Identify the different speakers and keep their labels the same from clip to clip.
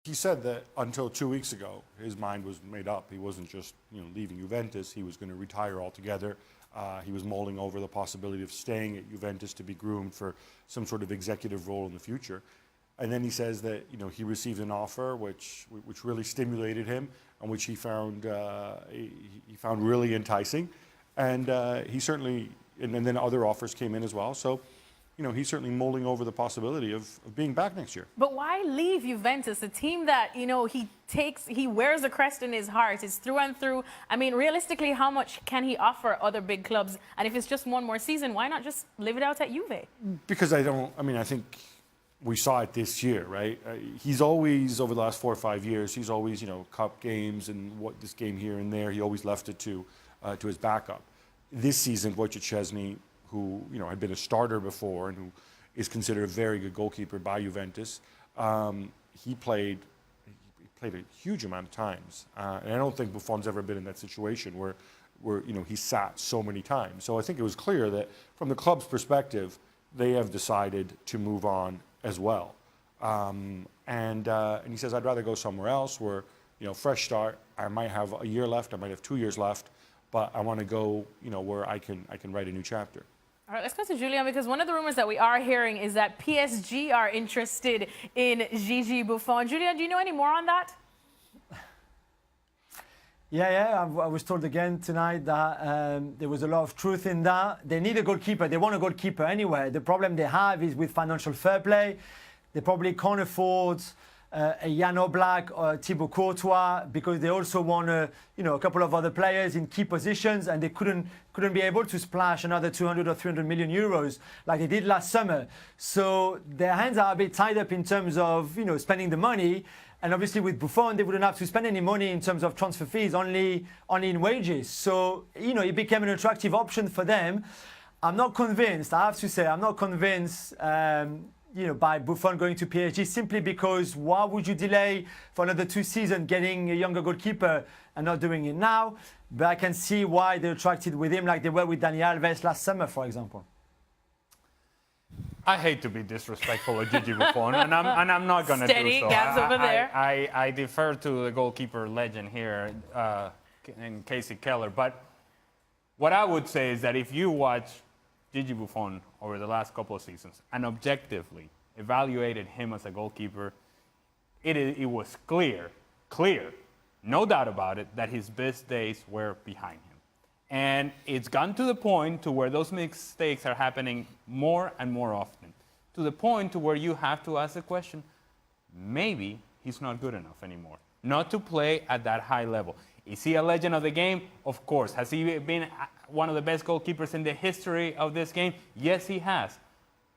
Speaker 1: He said that until 2 weeks ago, his mind was made up. He wasn't just leaving Juventus. He was going to retire altogether. He was mulling over the possibility of staying at Juventus to be groomed for some sort of executive role in the future. And then he says that he received an offer which really stimulated him, and which he found really enticing, and he certainly and then other offers came in as well. So, he's certainly mulling over the possibility of being back next year.
Speaker 2: But why leave Juventus, a team that he wears a crest in his heart, is through and through? I mean, realistically, how much can he offer other big clubs? And if it's just one more season, why not just live it out at Juve?
Speaker 1: Because I think we saw it this year, right? He's always, over the last 4 or 5 years, he's always, cup games and this game here and there, he always left it to his backup. This season, Wojciech Szczesny, who had been a starter before and who is considered a very good goalkeeper by Juventus, he played a huge amount of times, and I don't think Buffon's ever been in that situation where he sat so many times. So I think it was clear that from the club's perspective, they have decided to move on as well, and he says, I'd rather go somewhere else where fresh start. I might have a year left, I might have 2 years left, but I want to go where I can write a new chapter.
Speaker 2: All right, let's go to Julian, because one of the rumors that we are hearing is that PSG are interested in Gigi Buffon. Julian, do you know any more on that?
Speaker 3: Yeah, I was told again tonight that there was a lot of truth in that. They need a goalkeeper. They want a goalkeeper anyway. The problem they have is with financial fair play. They probably can't afford a Jan Oblak or Thibaut Courtois, because they also want a couple of other players in key positions, and they couldn't be able to splash another 200 or 300 million euros like they did last summer. So their hands are a bit tied up in terms of spending the money. And obviously with Buffon, they wouldn't have to spend any money in terms of transfer fees, only in wages. So it became an attractive option for them. I'm not convinced. I have to say, I'm not convinced. By Buffon going to PSG, simply because why would you delay for another 2 seasons getting a younger goalkeeper and not doing it now? But I can see why they're attracted with him, like they were with Dani Alves last summer, for example.
Speaker 4: I hate to be disrespectful of Gigi Buffon, and I'm not going to do so.
Speaker 2: Steady, Gab's over there.
Speaker 4: I defer to the goalkeeper legend here, in Casey Keller. But what I would say is that if you watch Gigi Buffon over the last couple of seasons and objectively evaluated him as a goalkeeper, it was clear, no doubt about it, that his best days were behind him. And it's gotten to the point to where those mistakes are happening more and more often, to the point to where you have to ask the question, maybe he's not good enough anymore, not to play at that high level. Is he a legend of the game? Of course. Has he been one of the best goalkeepers in the history of this game? Yes, he has.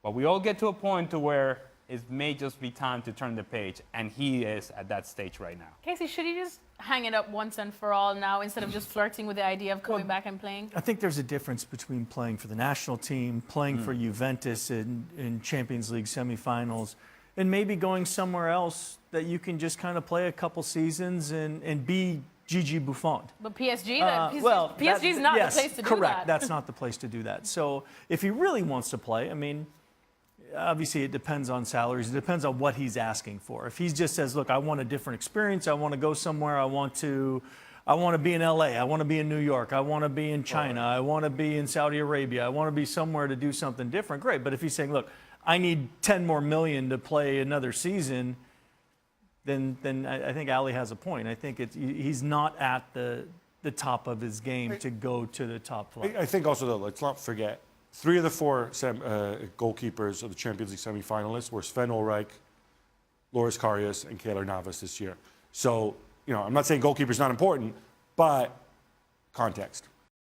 Speaker 4: But we all get to a point to where it may just be time to turn the page, and he is at that stage right now.
Speaker 2: Casey, should he just hang it up once and for all now, instead of just flirting with the idea of coming back and playing?
Speaker 5: I think there's a difference between playing for the national team, playing for Juventus in Champions League semifinals, and maybe going somewhere else that you can just kind of play a couple seasons and be Gigi Buffon.
Speaker 2: But PSG, PSG is not the place to do that.
Speaker 5: Correct. That's not the place to do that. So if he really wants to play, I mean, obviously it depends on salaries. It depends on what he's asking for. If he just says, look, I want a different experience. I want to go somewhere. I want to be in LA. I want to be in New York. I want to be in China. I want to be in Saudi Arabia. I want to be somewhere to do something different. Great. But if he's saying, look, I need 10 more million to play another season, then I think Ali has a point. I think he's not at the top of his game to go to the top flight.
Speaker 1: I think also, though, let's not forget, 3 of the 4 goalkeepers of the Champions League semi-finalists were Sven Ulreich, Loris Karius, and Keylor Navas this year. So, I'm not saying goalkeeper's not important, but context.